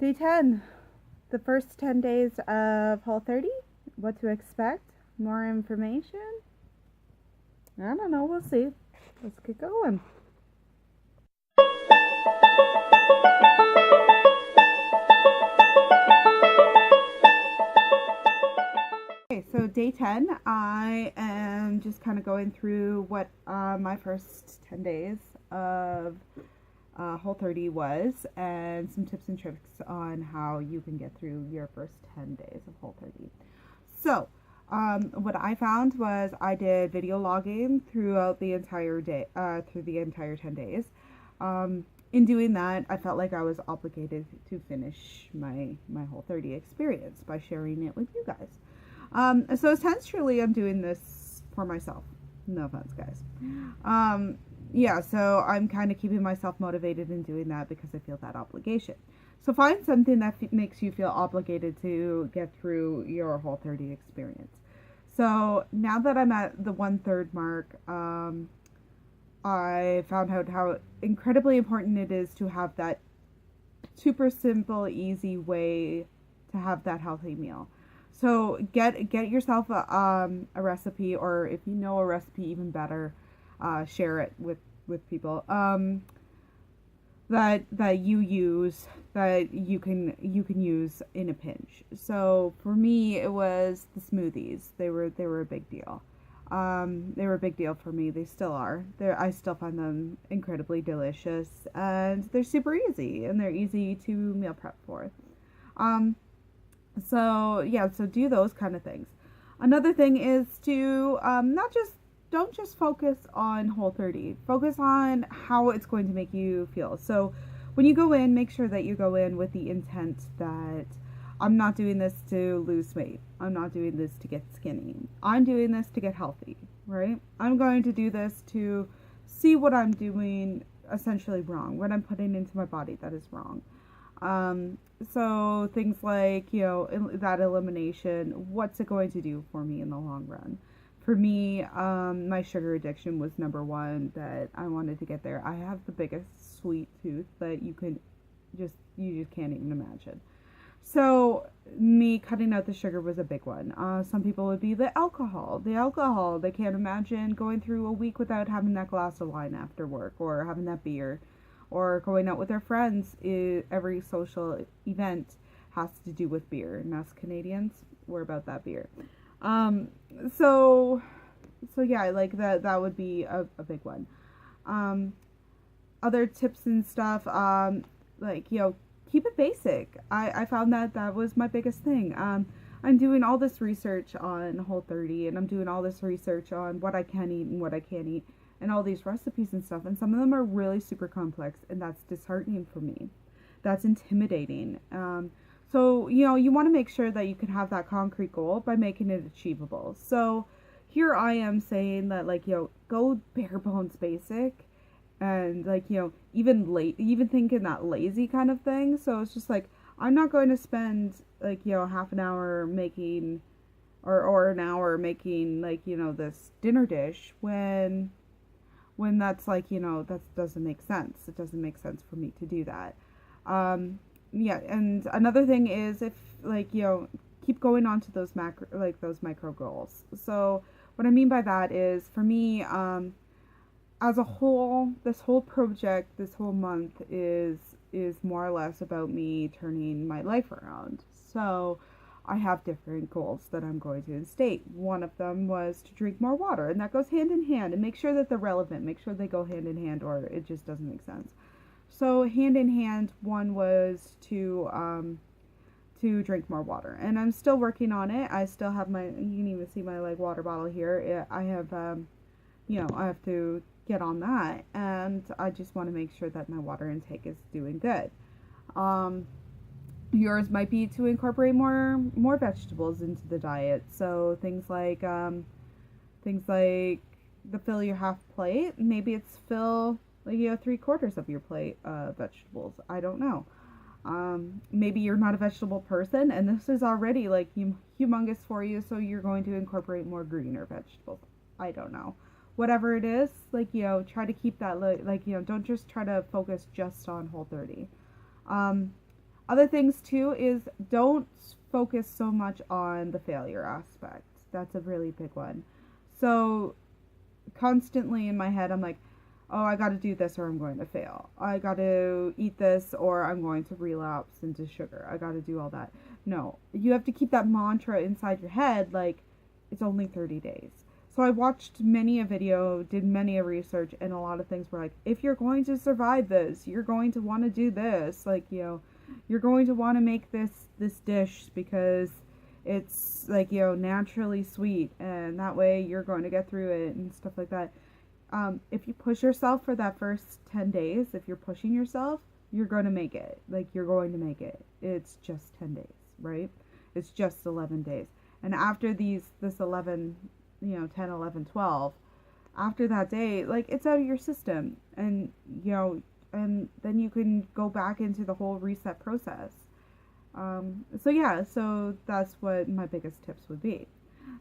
Day 10, the first 10 days of Whole30. What to expect? More information? I don't know, we'll see. Let's get going. Okay, so day 10, I am just kind of going through what my first 10 days of Whole30 was, and some tips and tricks on how you can get through your first 10 days of Whole30. So, what I found was I did video logging throughout the entire day, through the entire 10 days. In doing that, I felt like I was obligated to finish my Whole30 experience by sharing it with you guys. So essentially, I'm doing this for myself. No offense, guys. Yeah, so I'm kind of keeping myself motivated in doing that because I feel that obligation. So find something that makes you feel obligated to get through your Whole30 experience. So now that I'm at the 1/3 mark, I found out how incredibly important it is to have that super simple, easy way to have that healthy meal. So get yourself a recipe, or if you know a recipe, even better, share it with people that you use, that you can use in a pinch. So for me, it was the smoothies. They were a big deal. They were a big deal for me. They still are. I still find them incredibly delicious, and they're super easy, and they're easy to meal prep for. So yeah, so do those kind of things. Another thing is to don't just focus on Whole30. Focus on how it's going to make you feel. So when you go in, make sure that you go in with the intent that I'm not doing this to lose weight. I'm not doing this to get skinny. I'm doing this to get healthy, right? I'm going to do this to see what I'm doing essentially wrong, what I'm putting into my body that is wrong. So things like, that elimination, what's it going to do for me in the long run? For me, my sugar addiction was number one, that I wanted to get there. I have the biggest sweet tooth that you just can't even imagine. So me cutting out the sugar was a big one. Some people would be the alcohol. They can't imagine going through a week without having that glass of wine after work, or having that beer, or going out with their friends. Every social event has to do with beer, and us Canadians, we're about that beer. So yeah, like that would be a big one. Other tips and stuff, keep it basic. I found that was my biggest thing. I'm doing all this research on Whole30, and I'm doing all this research on what I can eat and what I can't eat, and all these recipes and stuff, and some of them are really super complex, and that's disheartening for me. That's intimidating. So, you want to make sure that you can have that concrete goal by making it achievable. So here I am saying that, go bare bones basic, and even thinking that lazy kind of thing. So it's just like, I'm not going to spend half an hour making, or an hour making this dinner dish when that's that doesn't make sense. It doesn't make sense for me to do that. Yeah, and another thing is, if keep going on to those micro goals. So what I mean by that is, for me, as a whole, this whole project, this whole month is more or less about me turning my life around. So I have different goals that I'm going to instate. One of them was to drink more water, and that goes hand in hand, and make sure that they're relevant, make sure they go hand in hand, or it just doesn't make sense. So hand in hand, one was to drink more water, and I'm still working on it. I still have you can even see my water bottle here. I have I have to get on that, and I just want to make sure that my water intake is doing good. Yours might be to incorporate more vegetables into the diet. So things like the fill your half plate. Maybe it's fill 3/4 of your plate vegetables. I don't know. Maybe you're not a vegetable person, and this is already humongous for you, so you're going to incorporate more greener vegetables. I don't know. Whatever it is, try to keep that don't just try to focus just on Whole30. Other things too is don't focus so much on the failure aspect. That's a really big one. So constantly in my head, I'm like, oh, I got to do this or I'm going to fail. I got to eat this or I'm going to relapse into sugar. I got to do all that. No, you have to keep that mantra inside your head, like, it's only 30 days. So I watched many a video, did many a research, and a lot of things were like, if you're going to survive this, you're going to want to do this. Like, you're going to want to make this dish because it's like, naturally sweet, and that way you're going to get through it and stuff like that. If you push yourself for that first 10 days, if you're pushing yourself, you're going to make it. Like, you're going to make it. It's just 10 days, right? It's just 11 days. And after this 11, 10, 11, 12, after that day, like, it's out of your system. And, and then you can go back into the whole reset process. So that's what my biggest tips would be.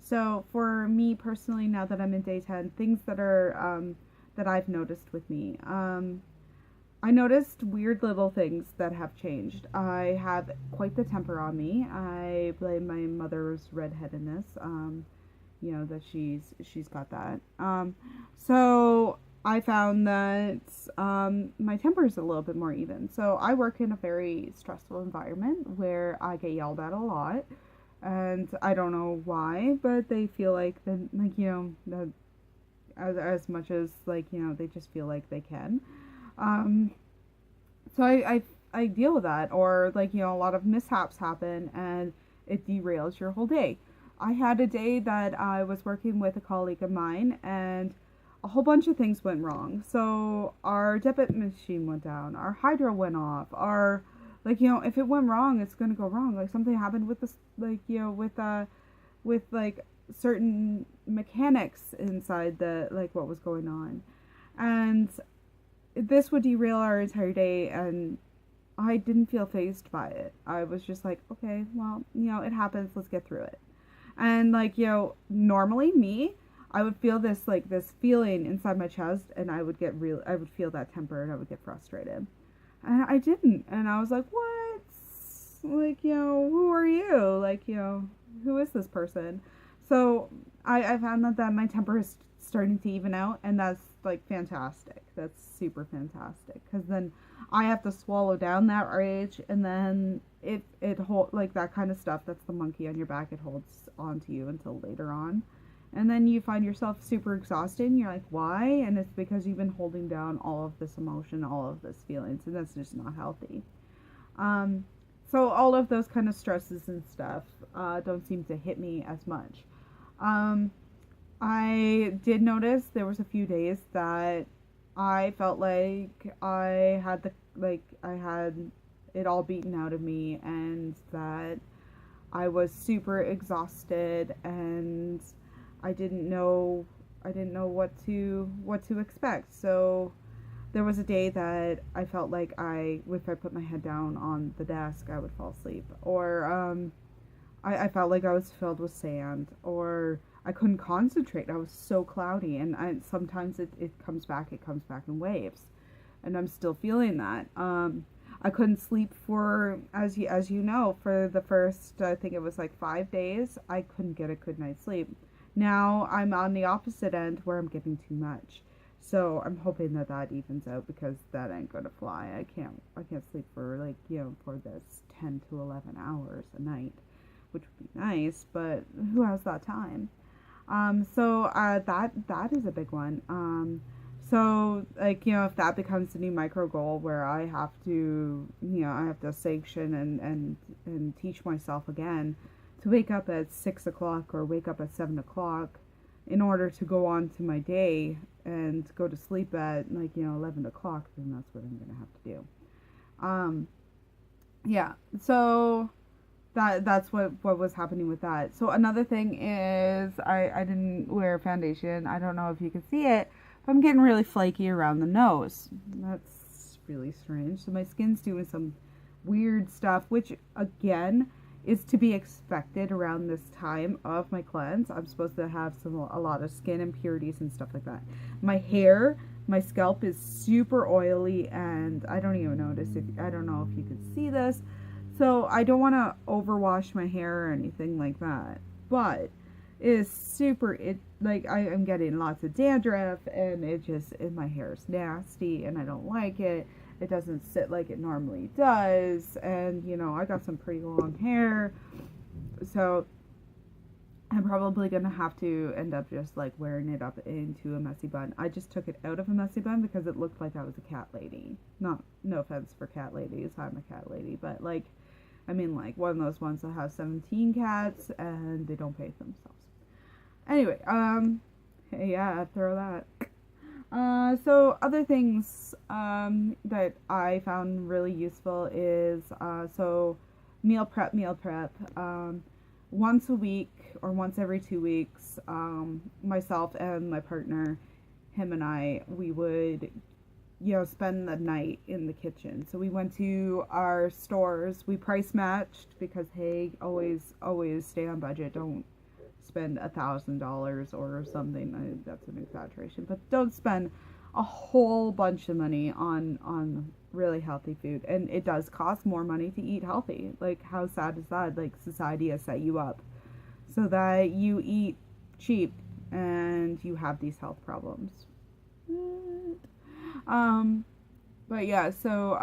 So for me personally, now that I'm in day 10, things that are that I've noticed with me, I noticed weird little things that have changed. I have quite the temper on me. I blame my mother's redheadedness, that she's got that. So I found that my temper is a little bit more even. So I work in a very stressful environment where I get yelled at a lot. And I don't know why, but they feel like, that as much as, they just feel like they can. So I deal with that. Or, a lot of mishaps happen and it derails your whole day. I had a day that I was working with a colleague of mine and a whole bunch of things went wrong. So our debit machine went down, our hydro went off, if it went wrong, it's going to go wrong. Like, something happened with this, with certain mechanics inside what was going on. And this would derail our entire day, and I didn't feel fazed by it. I was just like, okay, well, it happens, let's get through it. And, normally me, I would feel this feeling inside my chest, and I would feel that temper, and I would get frustrated. And I didn't. And I was like, what? Who are you? Who is this person? So I found that my temper is starting to even out. And that's, fantastic. That's super fantastic. Because then I have to swallow down that rage. And then it that kind of stuff, that's the monkey on your back. It holds on to you until later on. And then you find yourself super exhausted and you're like, why? And it's because you've been holding down all of this emotion, all of this feelings, and that's just not healthy. So all of those kind of stresses and stuff don't seem to hit me as much. I did notice there was a few days that I felt like I had it all beaten out of me and that I was super exhausted and I didn't know what to expect. So there was a day that I felt like if I put my head down on the desk, I would fall asleep. Or I felt like I was filled with sand. Or I couldn't concentrate. I was so cloudy. And sometimes it comes back in waves. And I'm still feeling that. I couldn't sleep for, as you know, for the first, I think it was 5 days. I couldn't get a good night's sleep. Now I'm on the opposite end where I'm getting too much. So I'm hoping that evens out because that ain't gonna fly. I can't sleep for for this 10 to 11 hours a night, which would be nice, but who has that time? So that is a big one. So if that becomes a new micro goal where I have to sanction and teach myself again to wake up at 6 o'clock or wake up at 7 o'clock in order to go on to my day and go to sleep at 11 o'clock, then that's what I'm gonna have to do. So that's what was happening with that. So another thing is I didn't wear foundation. I don't know if you can see it, but I'm getting really flaky around the nose. That's really strange. So my skin's doing some weird stuff, which again is to be expected around this time of my cleanse. I'm supposed to have a lot of skin impurities and stuff like that. My hair, my scalp is super oily, and I don't even notice I don't know if you can see this. So I don't want to overwash my hair or anything like that. But it is super, like I'm getting lots of dandruff, and my hair is nasty and I don't like it. It doesn't sit like it normally does. And, I got some pretty long hair. So I'm probably going to have to end up just like wearing it up into a messy bun. I just took it out of a messy bun because it looked like I was a cat lady. No offense for cat ladies. I'm a cat lady. But like one of those ones that have 17 cats and they don't pay themselves. Anyway, yeah, throw that. So other things that I found really useful is meal prep. Once a week or once every 2 weeks, myself and my partner, him and I, we would spend the night in the kitchen. So we went to our stores. We price matched because, hey, always stay on budget. Don't spend $1,000 or something. That's an exaggeration, but don't spend a whole bunch of money on really healthy food. And it does cost more money to eat healthy. Like, how sad is that? Like, society has set you up so that you eat cheap and you have these health problems. But yeah, so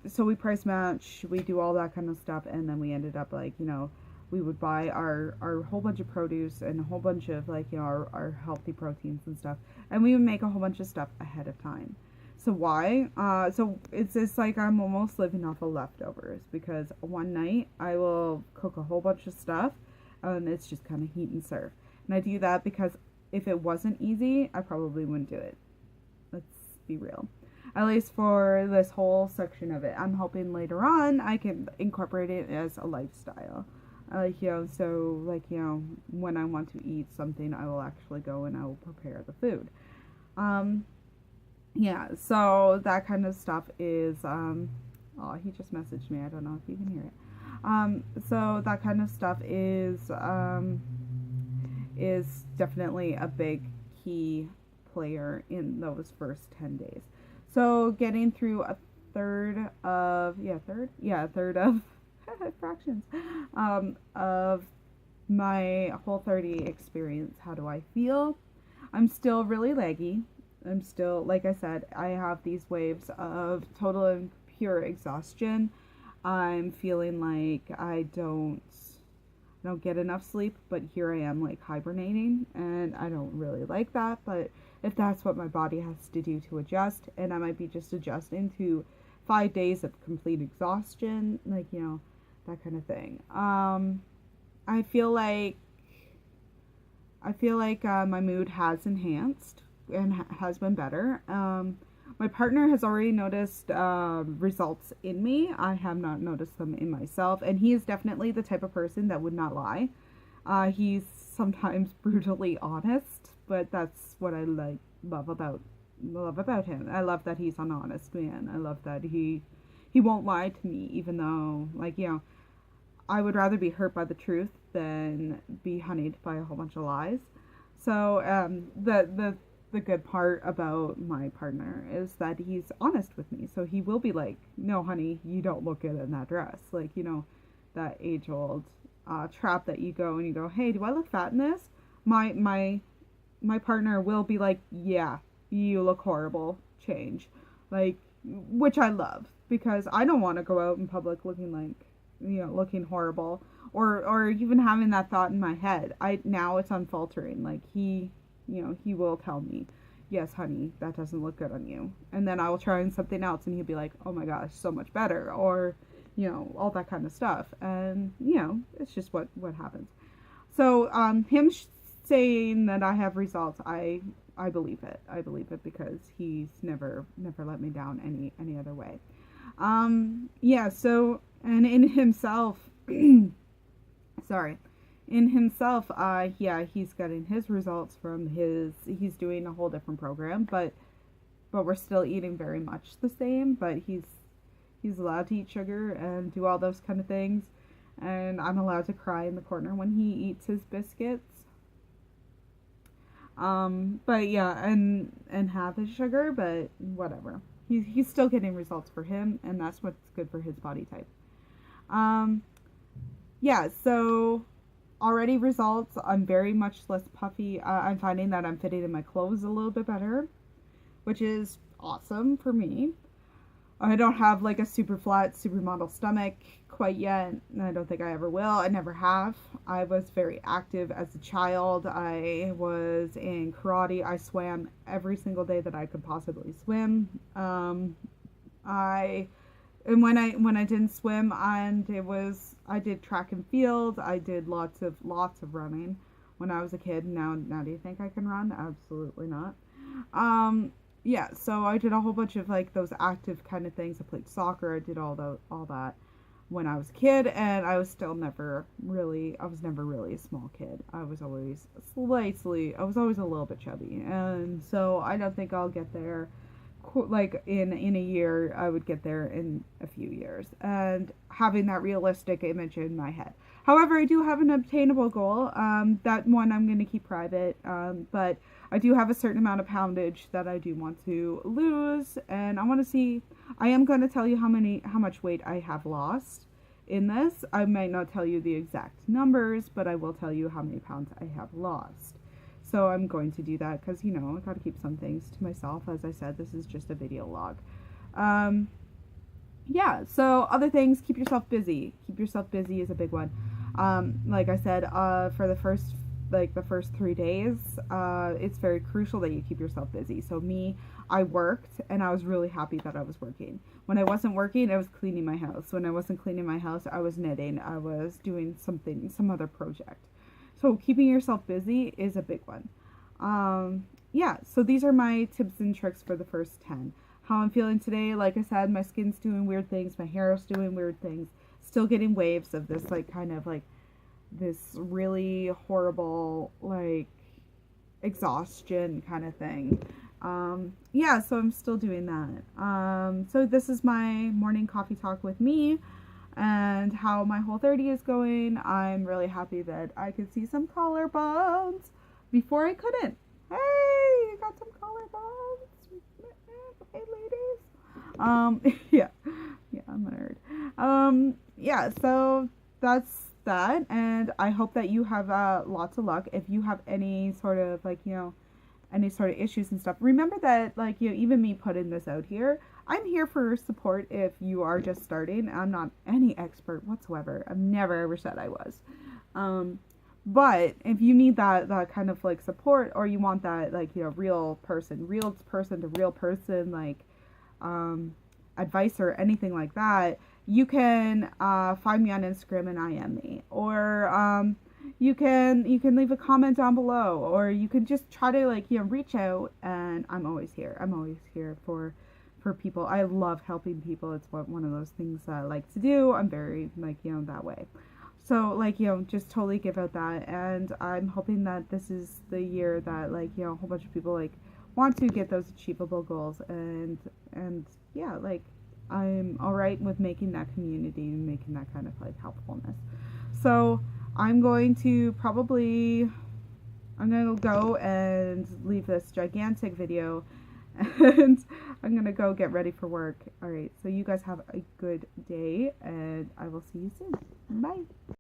so we price match, we do all that kind of stuff, and then we ended up we would buy our whole bunch of produce and a whole bunch of our healthy proteins and stuff, and we would make a whole bunch of stuff ahead of time. So why? So it's just like I'm almost living off of leftovers, because one night I will cook a whole bunch of stuff and it's just kind of heat and serve. And I do that because if it wasn't easy, I probably wouldn't do it. Let's be real. At least for this whole section of it. I'm hoping later on I can incorporate it as a lifestyle. When I want to eat something, I will actually go and I will prepare the food. So that kind of stuff is, he just messaged me. I don't know if you can hear it. So that kind of stuff is definitely a big key player in those first 10 days. So getting through a third of fractions of my Whole30 experience. How do I feel? I'm still really leggy. I'm still, like I said, I have these waves of total and pure exhaustion. I'm feeling like I don't get enough sleep, but here I am like hibernating, and I don't really like that. But if that's what my body has to do to adjust, and I might be just adjusting to 5 days of complete exhaustion, that kind of thing. I feel like my mood has enhanced and has been better. My partner has already noticed results in me. I have not noticed them in myself, and he is definitely the type of person that would not lie. He's sometimes brutally honest, but that's what I love about him. I love that he's an honest man. I love that he won't lie to me, even though I would rather be hurt by the truth than be honeyed by a whole bunch of lies. So the good part about my partner is that he's honest with me. So he will be like, no, honey, you don't look good in that dress. That age-old trap that you go and you go, hey, do I look fat in this? My partner will be like, yeah, you look horrible. Change. Which I love, because I don't want to go out in public looking looking horrible, or even having that thought in my head. Now it's unfaltering. He will tell me, yes, honey, that doesn't look good on you. And then I will try something else and he'll be like, oh my gosh, so much better. Or, all that kind of stuff. And, it's just what happens. So, him saying that I have results, I believe it. I believe it because he's never let me down any other way. So, and in himself, in himself, he's getting his results from he's doing a whole different program, but we're still eating very much the same, but he's allowed to eat sugar and do all those kind of things, and I'm allowed to cry in the corner when he eats his biscuits. But yeah, and have his sugar, but whatever. He's still getting results for him, and that's what's good for his body type. Yeah, so already results, I'm very much less puffy. I'm finding that I'm fitting in my clothes a little bit better, which is awesome for me. I don't have like a super flat supermodel stomach quite yet, and I don't think I ever will. I never have. I was very active as a child. I was in karate. I swam every single day that I could possibly swim. I and when I didn't swim, and I did track and field. I did lots of running when I was a kid. Now do you think I can run? Absolutely not. Um, yeah, so I did a whole bunch of like those active kind of things. I played soccer. I did all that when I was a kid, and I was never really a small kid. I was always a little bit chubby, and so I don't think I'll get there like in a year. I would get there in a few years, and having that realistic image in my head. However, I do have an obtainable goal. That one I'm going to keep private, but I do have a certain amount of poundage that I do want to lose, and I want to see. I am going to tell you how much weight I have lost in this. I might not tell you the exact numbers, but I will tell you how many pounds I have lost. So I'm going to do that because, I got to keep some things to myself. As I said, this is just a video log. Yeah, so other things, keep yourself busy. Keep yourself busy is a big one. Like I said, for the first 3 days, it's very crucial that you keep yourself busy. So I worked, and I was really happy that I was working. When I wasn't working, I was cleaning my house. When I wasn't cleaning my house, I was knitting. I was doing some other project. So keeping yourself busy is a big one. Yeah, so these are my tips and tricks for the first 10. How I'm feeling today, like I said, my skin's doing weird things, my hair is doing weird things. Still getting waves of this this really horrible exhaustion kind of thing. Yeah, so I'm still doing that. So this is my morning coffee talk with me and how my Whole30 is going. I'm really happy that I could see some collarbones. Before I couldn't. Hey, I got some collarbones. Hey, ladies. Yeah, I'm a nerd. Yeah, so that's that, and I hope that you have lots of luck. If you have any sort of any sort of issues and stuff, remember that even me putting this out here, I'm here for support if you are just starting. I'm not any expert whatsoever. I've never ever said I was. But if you need that kind of support, or you want that real person to real person advice or anything like that, you can find me on Instagram and IM me, or you can leave a comment down below, or you can just try to reach out, and I'm always here. I'm always here for people. I love helping people. It's one of those things that I like to do. I'm very that way. So just totally give out that, and I'm hoping that this is the year that a whole bunch of people want to get those achievable goals, and yeah, I'm all right with making that community and making that kind of helpfulness. So I'm going to go and leave this gigantic video, and I'm going to go get ready for work. All right, so you guys have a good day, and I will see you soon. Bye.